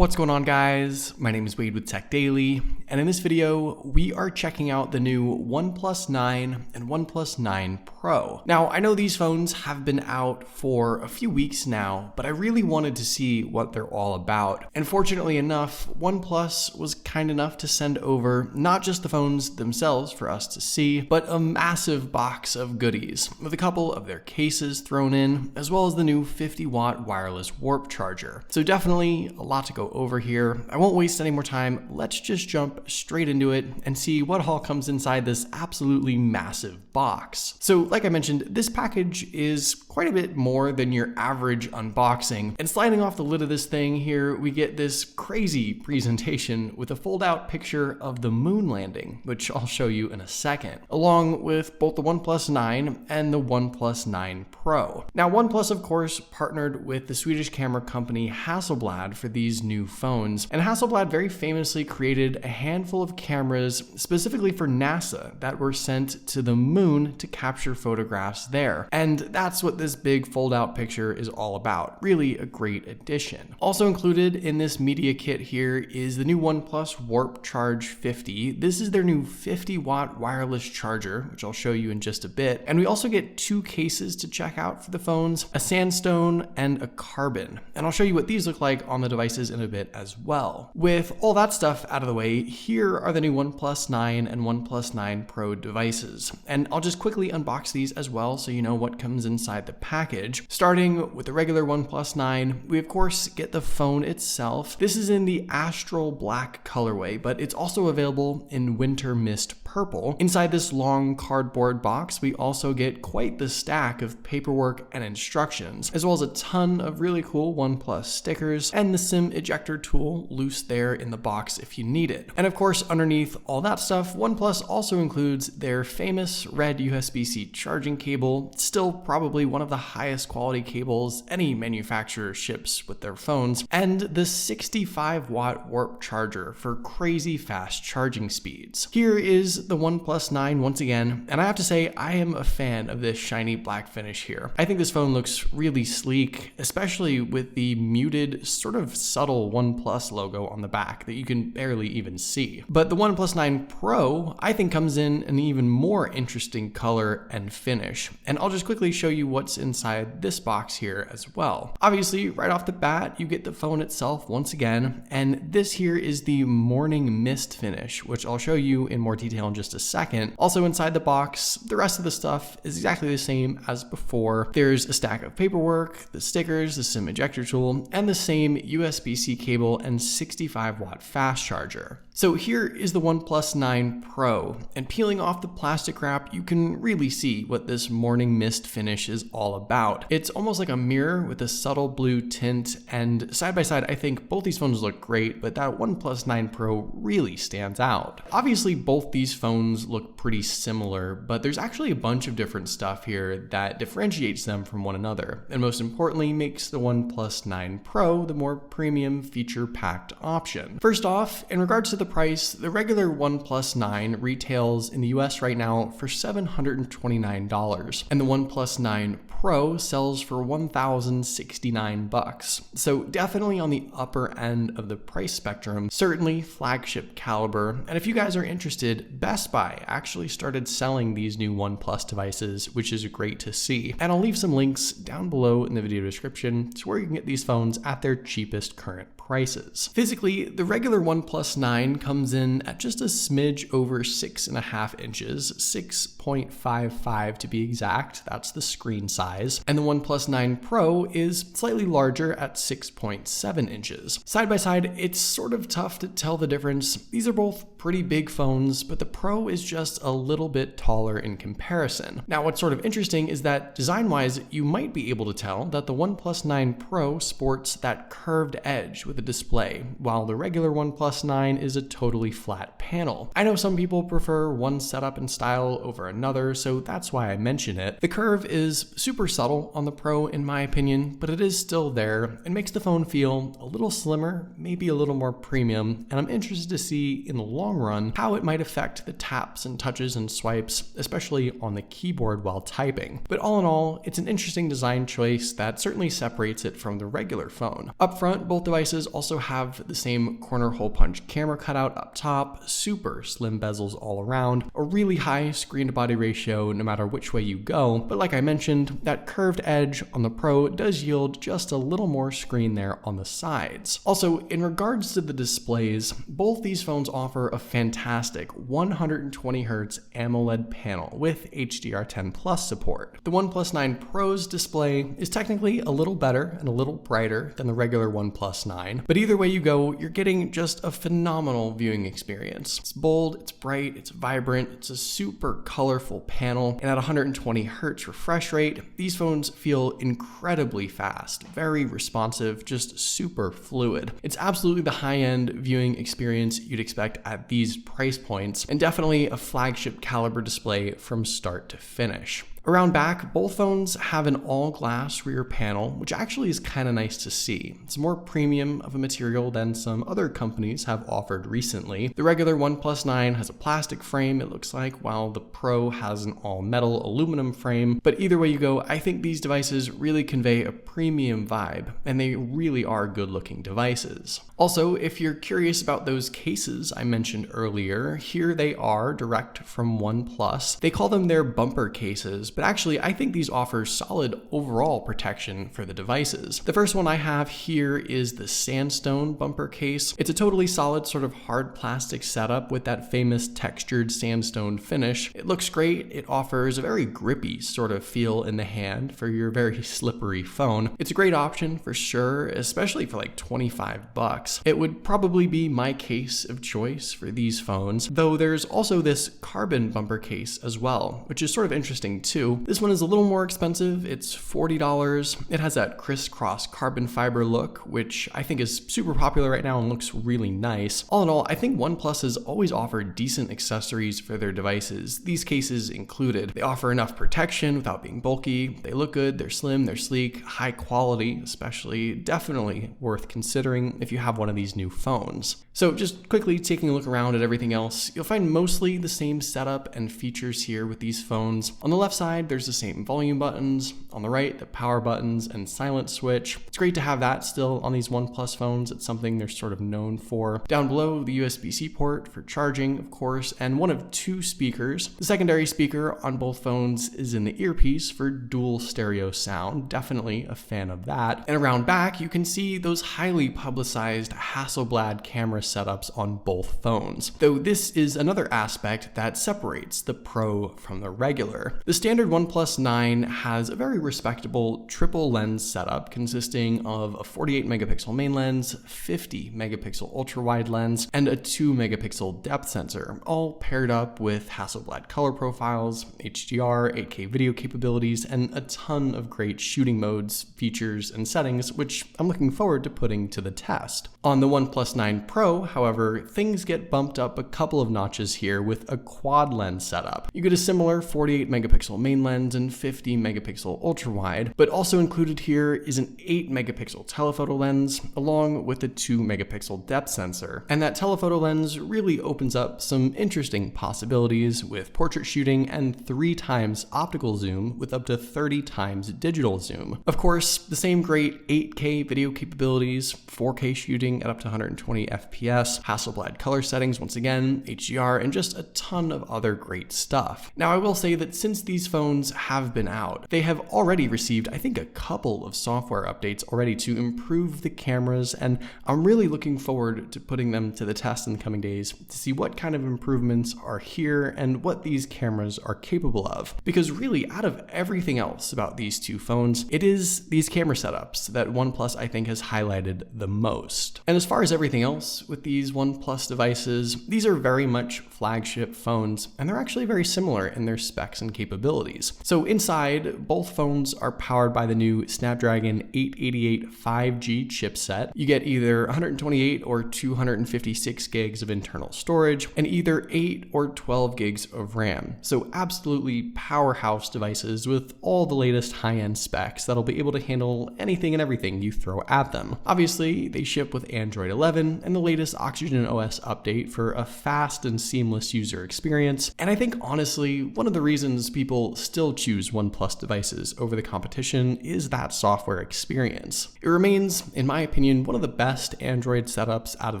What's going on, guys? My name is Wade with TechDaily, and in this video, we are checking out the new OnePlus 9 and OnePlus 9 Pro. Now, I know these phones have been out for a few weeks now, but I really wanted to see what they're all about. And fortunately enough, OnePlus was kind enough to send over not just the phones themselves for us to see, but a massive box of goodies with a couple of their cases thrown in, as well as the new 50-watt wireless warp charger. So definitely a lot to go over here. I won't waste any more time. Let's just jump straight into it and see what all comes inside this absolutely massive box. So like I mentioned, this package is quite a bit more than your average unboxing. And sliding off the lid of this thing here, we get this crazy presentation with a fold-out picture of the moon landing, which I'll show you in a second, along with both the OnePlus 9 and the OnePlus 9 Pro. Now, OnePlus, of course, partnered with the Swedish camera company Hasselblad for these new phones, and Hasselblad very famously created a handful of cameras specifically for NASA that were sent to the moon to capture photographs there. And that's what this big fold-out picture is all about. Really a great addition. Also included in this media kit here is the new OnePlus Warp Charge 50. This is their new 50-watt wireless charger, which I'll show you in just a bit. And we also get two cases to check out for the phones, a Sandstone and a Carbon. And I'll show you what these look like on the devices in a bit as well. With all that stuff out of the way, here are the new OnePlus 9 and OnePlus 9 Pro devices. And I'll just quickly unbox these as well so you know what comes inside the package. Starting with the regular OnePlus 9, we of course get the phone itself. This is in the Astral Black colorway, but it's also available in Winter Mist Purple. Inside this long cardboard box, we also get quite the stack of paperwork and instructions, as well as a ton of really cool OnePlus stickers and the SIM ejector tool loose there in the box if you need it. And of course, underneath all that stuff, OnePlus also includes their famous red USB-C charging cable, still probably one of the highest quality cables any manufacturer ships with their phones, and the 65-watt warp charger for crazy fast charging speeds. Here is the OnePlus 9 once again, and I have to say I am a fan of this shiny black finish here. I think this phone looks really sleek, especially with the muted, sort of subtle OnePlus logo on the back that you can barely even see. But the OnePlus 9 Pro, I think, comes in an even more interesting color and finish. And I'll just quickly show you what's inside this box here as well. Obviously, right off the bat, you get the phone itself once again, and this here is the Morning Mist finish, which I'll show you in more detail in just a second. Also inside the box, the rest of the stuff is exactly the same as before. There's a stack of paperwork, the stickers, the SIM ejector tool, and the same USB-C cable and 65-watt fast charger. So here is the OnePlus 9 Pro, and peeling off the plastic wrap, you can really see what this Morning Mist finish is all about. It's almost like a mirror with a subtle blue tint, and side by side, I think both these phones look great, but that OnePlus 9 Pro really stands out. Obviously, both these phones look pretty similar, but there's actually a bunch of different stuff here that differentiates them from one another, and most importantly, makes the OnePlus 9 Pro the more premium feature-packed option. First off, in regards to the price, the regular OnePlus 9 retails in the US right now for $729, and the OnePlus 9 Pro sells for $1,069. So definitely on the upper end of the price spectrum, certainly flagship caliber. And if you guys are interested, Best Buy actually started selling these new OnePlus devices, which is great to see. And I'll leave some links down below in the video description to where you can get these phones at their cheapest current prices. Physically, the regular OnePlus 9 comes in at just a smidge over 6.5 inches, 6.55 to be exact. That's the screen size. And the OnePlus 9 Pro is slightly larger at 6.7 inches. Side by side, it's sort of tough to tell the difference. These are both pretty big phones, but the Pro is just a little bit taller in comparison. Now, what's sort of interesting is that design-wise, you might be able to tell that the OnePlus 9 Pro sports that curved edge with a display, while the regular OnePlus 9 is a totally flat panel. I know some people prefer one setup and style over another, so that's why I mention it. The curve is super subtle on the Pro in my opinion, but it is still there and makes the phone feel a little slimmer, maybe a little more premium, and I'm interested to see in the long run how it might affect the taps and touches and swipes, especially on the keyboard while typing. But all in all, it's an interesting design choice that certainly separates it from the regular phone. Up front, both devices also have the same corner hole punch camera cutout up top, super slim bezels all around, a really high screen to body ratio no matter which way you go, but like I mentioned, that curved edge on the Pro does yield just a little more screen there on the sides. Also, in regards to the displays, both these phones offer a fantastic 120Hz AMOLED panel with HDR10 Plus support. The OnePlus 9 Pro's display is technically a little better and a little brighter than the regular OnePlus 9, but either way you go, you're getting just a phenomenal viewing experience. It's bold, it's bright, it's vibrant, it's a super colorful panel, and at 120Hz refresh rate, these phones feel incredibly fast, very responsive, just super fluid. It's absolutely the high-end viewing experience you'd expect at these price points, and definitely a flagship caliber display from start to finish. Around back, both phones have an all-glass rear panel, which actually is kind of nice to see. It's more premium of a material than some other companies have offered recently. The regular OnePlus 9 has a plastic frame, it looks like, while the Pro has an all-metal aluminum frame. But either way you go, I think these devices really convey a premium vibe, and they really are good-looking devices. Also, if you're curious about those cases I mentioned earlier, here they are direct from OnePlus. They call them their bumper cases, but actually I think these offer solid overall protection for the devices. The first one I have here is the Sandstone bumper case. It's a totally solid sort of hard plastic setup with that famous textured sandstone finish. It looks great. It offers a very grippy sort of feel in the hand for your very slippery phone. It's a great option for sure, especially for like $25. It would probably be my case of choice for these phones, though there's also this carbon bumper case as well, which is sort of interesting too. This one is a little more expensive. It's $40. It has that crisscross carbon fiber look, which I think is super popular right now and looks really nice. All in all, I think OnePlus has always offered decent accessories for their devices, these cases included. They offer enough protection without being bulky. They look good, they're slim, they're sleek, high quality, especially definitely worth considering if you have one of these new phones. So just quickly taking a look around at everything else, you'll find mostly the same setup and features here with these phones. On the left side, there's the same volume buttons. On the right, the power buttons and silent switch. It's great to have that still on these OnePlus phones. It's something they're sort of known for. Down below, the USB-C port for charging, of course, and one of two speakers. The secondary speaker on both phones is in the earpiece for dual stereo sound. Definitely a fan of that. And around back, you can see those highly publicized Hasselblad camera setups on both phones. Though this is another aspect that separates the Pro from the regular. The standard OnePlus 9 has a very respectable triple lens setup consisting of a 48 megapixel main lens, 50 megapixel ultra wide lens, and a 2 megapixel depth sensor, all paired up with Hasselblad color profiles, HDR, 8K video capabilities, and a ton of great shooting modes, features, and settings, which I'm looking forward to putting to the test. On the OnePlus 9 Pro, however, things get bumped up a couple of notches here with a quad lens setup. You get a similar 48 megapixel main lens and 50 megapixel ultra wide, but also included here is an 8 megapixel telephoto lens along with a 2 megapixel depth sensor. And that telephoto lens really opens up some interesting possibilities with portrait shooting and 3 times optical zoom with up to 30 times digital zoom. Of course, the same great 8K video capabilities, 4K shooting at up to 120 FPS, Hasselblad color settings once again, HDR, and just a ton of other great stuff. Now I will say that since these phones have been out, they have already received, I think, a couple of software updates already to improve the cameras, and I'm really looking forward to putting them to the test in the coming days to see what kind of improvements are here and what these cameras are capable of. Because really, out of everything else about these two phones, it is these camera setups that OnePlus, I think, has highlighted the most. And as far as everything else with these OnePlus devices, these are very much flagship phones, and they're actually very similar in their specs and capabilities. capabilities. So inside, both phones are powered by the new Snapdragon 888 5G chipset. You get either 128 or 256 gigs of internal storage and either 8 or 12 gigs of RAM. So absolutely powerhouse devices with all the latest high-end specs that'll be able to handle anything and everything you throw at them. Obviously, they ship with Android 11 and the latest Oxygen OS update for a fast and seamless user experience. And I think honestly, one of the reasons people still choose OnePlus devices over the competition is that software experience. It remains, in my opinion, one of the best Android setups out of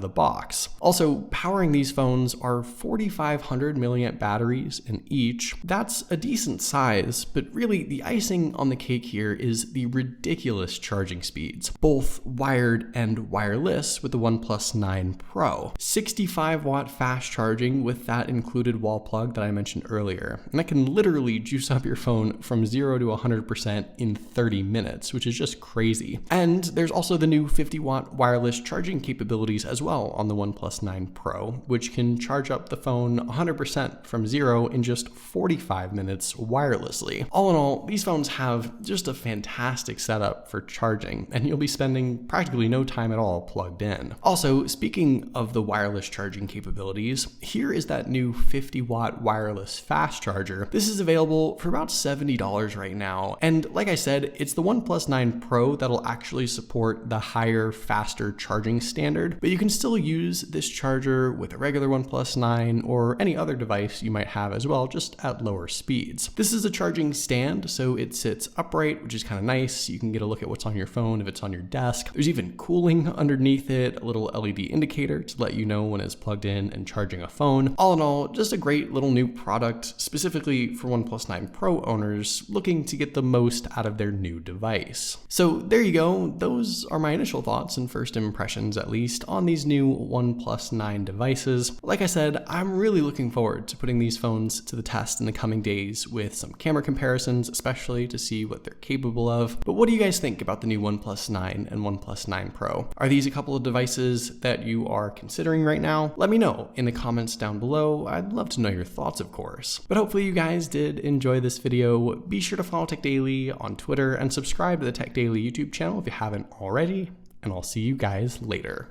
the box. Also, powering these phones are 4,500 milliamp batteries in each. That's a decent size, but really the icing on the cake here is the ridiculous charging speeds, both wired and wireless with the OnePlus 9 Pro. 65-watt fast charging with that included wall plug that I mentioned earlier. And that can literally juice up your phone from 0 to 100% in 30 minutes, which is just crazy. And there's also the new 50-watt wireless charging capabilities as well on the OnePlus 9 Pro, which can charge up the phone 100% from 0 in just 45 minutes wirelessly. All in all, these phones have just a fantastic setup for charging, and you'll be spending practically no time at all plugged in. Also, speaking of the wireless charging capabilities, here is that new 50-watt wireless fast charger. This is available for about $70 right now, and like I said, it's the OnePlus 9 Pro that'll actually support the higher, faster charging standard, but you can still use this charger with a regular OnePlus 9 or any other device you might have as well, just at lower speeds. This is a charging stand, so it sits upright, which is kind of nice. You can get a look at what's on your phone if it's on your desk. There's even cooling underneath it, a little LED indicator to let you know when it's plugged in and charging a phone. All in all, just a great little new product specifically for OnePlus 9 Pro owners looking to get the most out of their new device. So there you go. Those are my initial thoughts and first impressions, at least, on these new OnePlus 9 devices. Like I said, I'm really looking forward to putting these phones to the test in the coming days with some camera comparisons, especially to see what they're capable of. But what do you guys think about the new OnePlus 9 and OnePlus 9 Pro? Are these a couple of devices that you are considering right now? Let me know in the comments down below. I'd love to know your thoughts, of course. But hopefully you guys did enjoy this video. Be sure to follow TechDaily on Twitter and subscribe to the TechDaily YouTube channel if you haven't already, and I'll see you guys later.